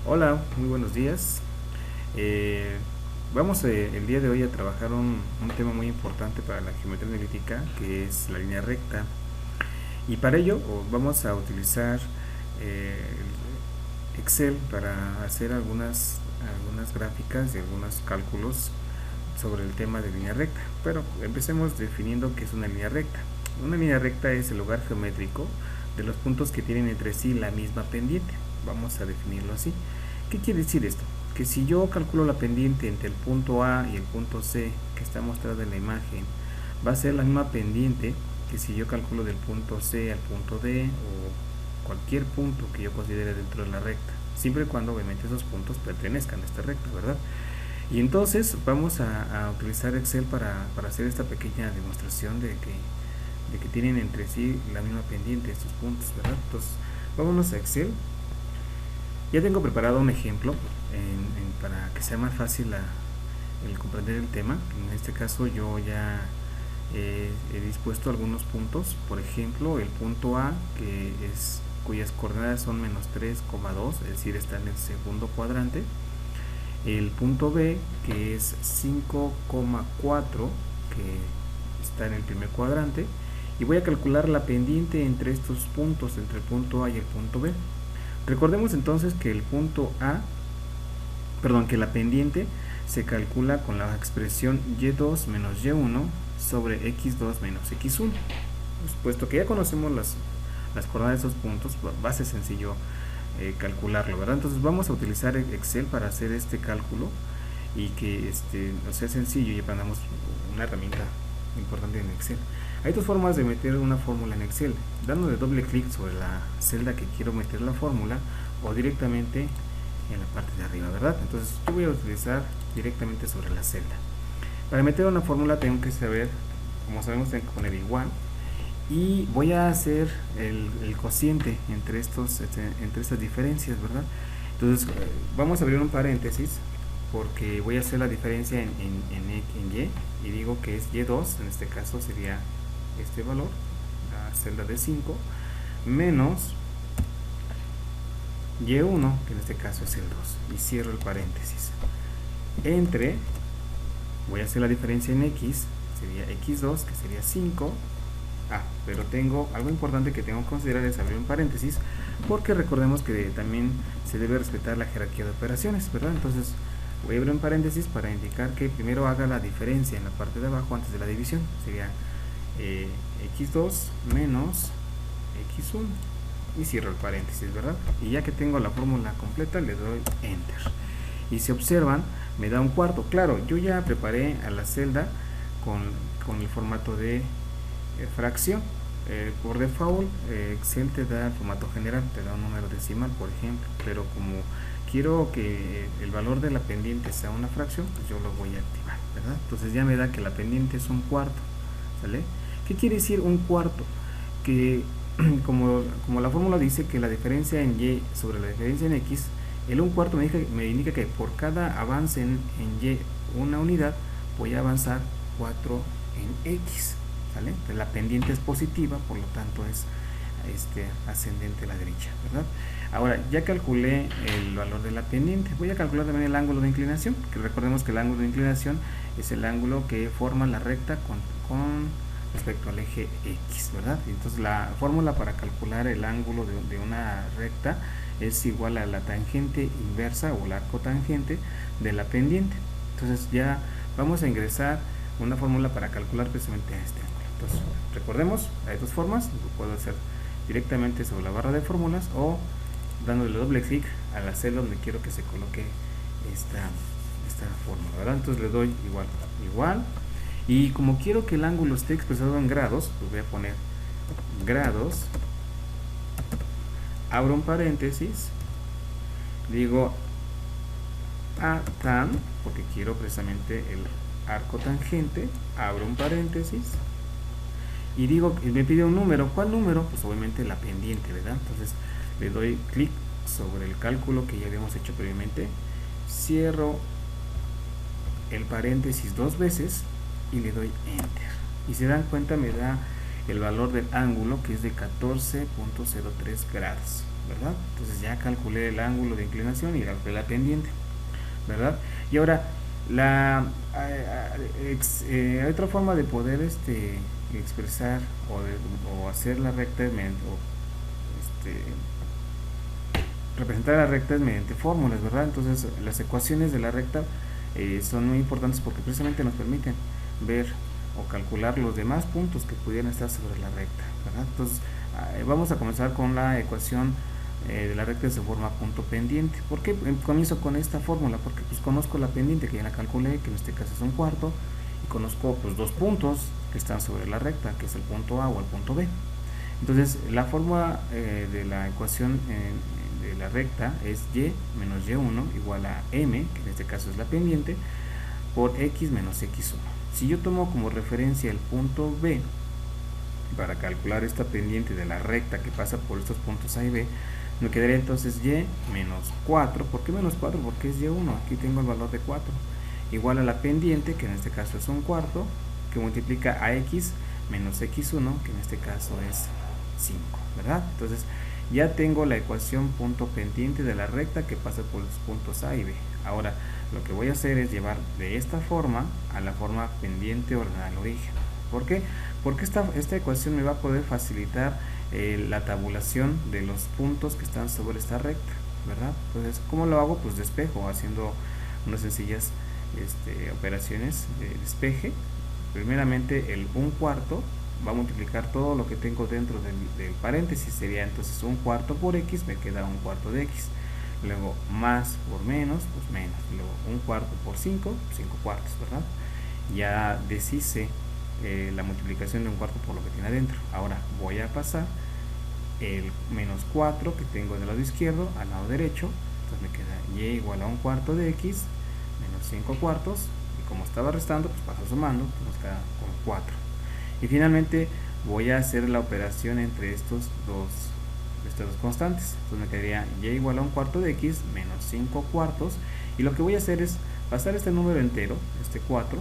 Hola, muy buenos días. Eh, Vamos el día de hoy a trabajar un tema muy importante para la geometría analítica, que es la línea recta. Y para ello vamos a utilizar Excel para hacer algunas gráficas y algunos cálculos sobre el tema de línea recta. Pero empecemos definiendo qué es una línea recta. Una línea recta es el lugar geométrico de los puntos que tienen entre sí la misma pendiente. Vamos a definirlo así. ¿Qué quiere decir esto? Que si yo calculo la pendiente entre el punto A y el punto C que está mostrado en la imagen, va a ser la misma pendiente que si yo calculo del punto C al punto D o cualquier punto que yo considere dentro de la recta, siempre y cuando obviamente esos puntos pertenezcan a esta recta, ¿verdad? Y entonces vamos a utilizar Excel para hacer esta pequeña demostración de que tienen entre sí la misma pendiente estos puntos, ¿verdad? Entonces vámonos a Excel. Ya tengo preparado un ejemplo para que sea más fácil el comprender el tema. En este caso yo ya he dispuesto algunos puntos. Por ejemplo, el punto A, cuyas coordenadas son menos 3,2, es decir, está en el segundo cuadrante. El punto B, que es 5,4, que está en el primer cuadrante. Y voy a calcular la pendiente entre estos puntos, entre el punto A y el punto B. Recordemos entonces que que la pendiente se calcula con la expresión y2 menos y1 sobre x2 menos x1. Pues, puesto que ya conocemos las coordenadas de esos puntos, va a ser sencillo calcularlo, ¿verdad? Entonces vamos a utilizar Excel para hacer este cálculo y que nos sea sencillo y aprendamos una herramienta importante en Excel. Hay dos formas de meter una fórmula en Excel: dándole doble clic sobre la celda que quiero meter la fórmula o directamente en la parte de arriba, ¿verdad? Entonces yo voy a utilizar directamente sobre la celda. Para meter una fórmula tengo que saber, como sabemos, tengo que poner igual y voy a hacer el cociente entre estas diferencias, ¿verdad? Entonces vamos a abrir un paréntesis porque voy a hacer la diferencia en y digo que es y2, en este caso sería este valor, la celda de 5, menos y1, que en este caso es el 2, y cierro el paréntesis. Entre, voy a hacer la diferencia en x, sería x2, que sería 5. Pero tengo algo importante que tengo que considerar, es abrir un paréntesis, porque recordemos que también se debe respetar la jerarquía de operaciones, ¿verdad? Entonces voy a abrir un paréntesis para indicar que primero haga la diferencia en la parte de abajo antes de la división. Sería x2 menos x1 y cierro el paréntesis, ¿verdad? Y ya que tengo la fórmula completa, le doy enter y si observan me da un cuarto. Claro, yo ya preparé a la celda con el formato de fracción. Por default Excel te da el formato general, te da un número decimal, por ejemplo, pero como quiero que el valor de la pendiente sea una fracción, pues yo lo voy a activar, ¿verdad? Entonces ya me da que la pendiente es un cuarto, ¿sale? ¿Qué quiere decir un cuarto? Que como la fórmula dice que la diferencia en y sobre la diferencia en x, el un cuarto me indica que por cada avance en y una unidad voy a avanzar 4 en x, ¿sale? La pendiente es positiva, por lo tanto es ascendente a la derecha, ¿verdad? Ahora ya calculé el valor de la pendiente, voy a calcular también el ángulo de inclinación, que recordemos que el ángulo de inclinación es el ángulo que forma la recta con respecto al eje X, ¿verdad? Entonces la fórmula para calcular el ángulo de una recta es igual a la tangente inversa o el arco tangente de la pendiente. Entonces ya vamos a ingresar una fórmula para calcular precisamente este ángulo. Entonces recordemos, hay dos formas: lo puedo hacer directamente sobre la barra de fórmulas o dándole doble clic a la celda donde quiero que se coloque esta fórmula, ¿verdad? Entonces le doy igual y como quiero que el ángulo esté expresado en grados, pues voy a poner grados, abro un paréntesis, digo a tan, porque quiero precisamente el arco tangente, abro un paréntesis y digo, me pide un número. ¿Cuál número? Pues obviamente la pendiente, ¿verdad? Entonces le doy clic sobre el cálculo que ya habíamos hecho previamente, cierro el paréntesis dos veces y le doy enter y se dan cuenta me da el valor del ángulo, que es de 14.03 grados, ¿verdad? Entonces ya calculé el ángulo de inclinación y calculé la pendiente, ¿verdad? Y ahora hay otra forma de poder expresar o hacer la recta representar la recta es mediante fórmulas, ¿verdad? Entonces las ecuaciones de la recta son muy importantes porque precisamente nos permiten ver o calcular los demás puntos que pudieran estar sobre la recta, ¿verdad? Entonces vamos a comenzar con la ecuación de la recta se forma punto pendiente. ¿Por qué comienzo con esta fórmula? Porque pues conozco la pendiente que ya la calculé, que en este caso es un cuarto, y conozco pues dos puntos que están sobre la recta, que es el punto A o el punto B. Entonces la fórmula de la ecuación de la recta es y menos y1 igual a m, que en este caso es la pendiente, por x menos x1. Si yo tomo como referencia el punto B para calcular esta pendiente de la recta que pasa por estos puntos A y B, me quedaría entonces y menos 4. ¿Por qué menos 4? Porque es y1, aquí tengo el valor de 4, igual a la pendiente, que en este caso es un cuarto, que multiplica a x menos x1, que en este caso es 5, ¿verdad? Entonces ya tengo la ecuación punto pendiente de la recta que pasa por los puntos A y B. Ahora lo que voy a hacer es llevar de esta forma a la forma pendiente ordenada al origen. ¿Por qué? Porque esta ecuación me va a poder facilitar la tabulación de los puntos que están sobre esta recta, ¿verdad? Entonces, ¿cómo lo hago? Pues despejo, haciendo unas sencillas operaciones de despeje. Primeramente el 1/4 va a multiplicar todo lo que tengo dentro del paréntesis, sería entonces 1/4 por x, me queda 1/4 de x. Luego más por menos, pues menos. Luego 1/4 por 5, 5/4, ¿verdad? Ya deshice la multiplicación de 1/4 por lo que tiene adentro. Ahora voy a pasar el menos 4 que tengo del lado izquierdo al lado derecho. Entonces me queda y igual a 1/4 de x menos 5/4. Y como estaba restando, pues paso sumando, pues nos queda con 4. Y finalmente voy a hacer la operación entre estas dos constantes. Entonces me quedaría y igual a 1/4 de x menos 5/4. Y lo que voy a hacer es pasar este número entero, este 4,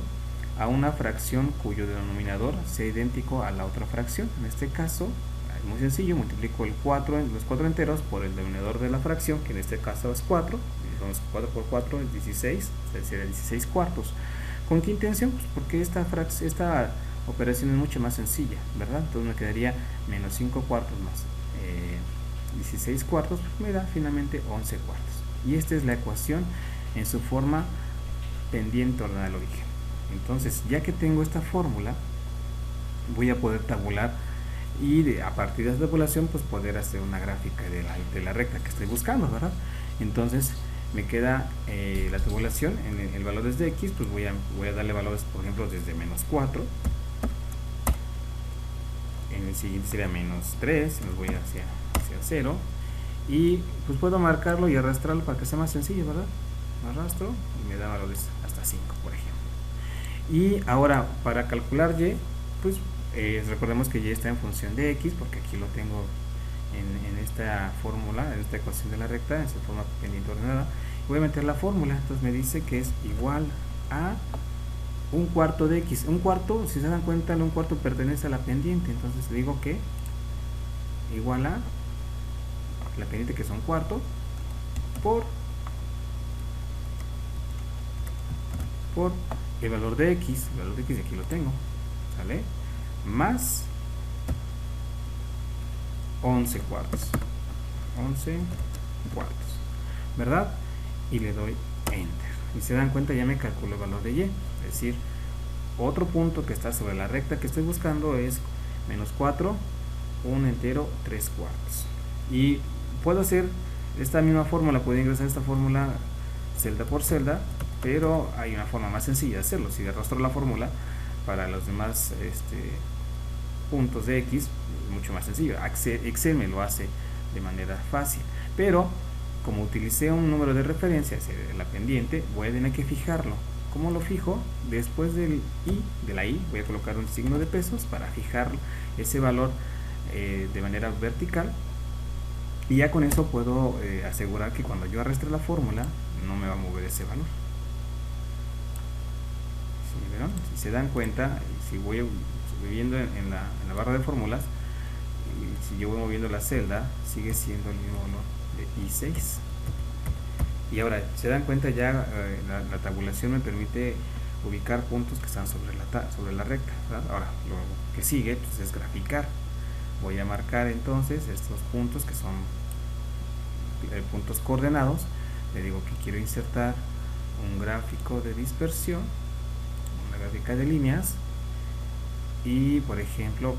a una fracción cuyo denominador sea idéntico a la otra fracción. En este caso es muy sencillo, multiplico los 4 enteros por el denominador de la fracción, que en este caso es 4. Entonces 4 por 4 es 16, es decir, 16/4. ¿Con qué intención? Pues porque esta operación es mucho más sencilla, ¿verdad? Entonces me quedaría menos 5/4 más 16/4, pues me da finalmente 11/4. Y esta es la ecuación en su forma pendiente ordenada al origen. Entonces, ya que tengo esta fórmula, voy a poder tabular y a partir de esta tabulación pues poder hacer una gráfica de la recta que estoy buscando, ¿verdad? Entonces me queda la tabulación en el valor desde x, pues voy a darle valores, por ejemplo, desde menos 4, en el siguiente sería menos 3, me voy hacia 0, y pues puedo marcarlo y arrastrarlo para que sea más sencillo, ¿verdad? Arrastro y me da valores hasta 5, por ejemplo. Y ahora para calcular y, pues recordemos que y está en función de x, porque aquí lo tengo en esta fórmula, en esta ecuación de la recta, en su forma pendiente ordenada. Voy a meter la fórmula, entonces me dice que es igual a 1/4 de x. 1/4, si se dan cuenta, el 1/4 pertenece a la pendiente, entonces digo que igual a la pendiente, que es 1/4, por el valor de x, aquí lo tengo, ¿sale? Más 11/4, ¿verdad? Y le doy enter. Y se dan cuenta, ya me calculó el valor de y, es decir, otro punto que está sobre la recta que estoy buscando es menos 4, 1 entero, 3/4. Y puedo hacer esta misma fórmula, puedo ingresar esta fórmula celda por celda, pero hay una forma más sencilla de hacerlo. Si arrastro la fórmula para los demás puntos de x, es mucho más sencillo. Excel me lo hace de manera fácil, pero como utilicé un número de referencia, la pendiente, voy a tener que fijarlo. ¿Cómo lo fijo? Después de la i, voy a colocar un signo de pesos para fijar ese valor de manera vertical, y ya con eso puedo asegurar que cuando yo arrastre la fórmula no me va a mover ese valor. Si se dan cuenta, si voy viendo en la barra de fórmulas, y si yo voy moviendo la celda, sigue siendo el mismo valor de I6. Y ahora, se dan cuenta ya, la tabulación me permite ubicar puntos que están sobre la recta, ¿verdad? Ahora, lo que sigue pues, es graficar. Voy a marcar entonces estos puntos que son puntos coordenados. Le digo que quiero insertar un gráfico de dispersión, una gráfica de líneas, y por ejemplo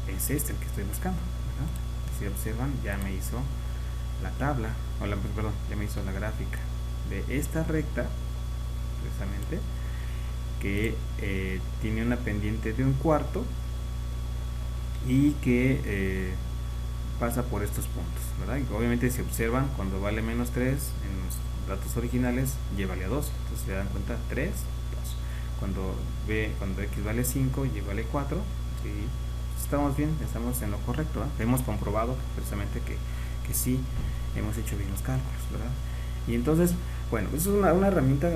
es este el que estoy buscando, ¿verdad? Si observan, ya me hizo la tabla, perdón, ya me hizo la gráfica de esta recta, precisamente, que tiene una pendiente de 1/4 y que pasa por estos puntos, ¿verdad? Y obviamente si observan, cuando vale -3 en los datos originales, y vale a 2, entonces se dan cuenta 3, 2. Cuando x vale 5, y vale 4, y estamos bien, estamos en lo correcto, ¿verdad? Hemos comprobado precisamente que sí hemos hecho bien los cálculos, ¿verdad? Y entonces, bueno, eso es una herramienta,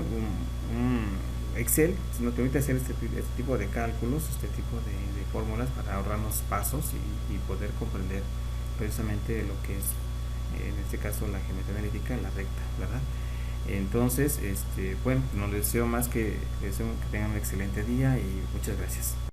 Excel nos permite hacer este tipo de cálculos, este tipo de fórmulas para ahorrarnos pasos y poder comprender precisamente lo que es, en este caso, la geometría analítica en la recta, ¿verdad? Entonces, bueno, no les deseo más que tengan un excelente día y muchas gracias.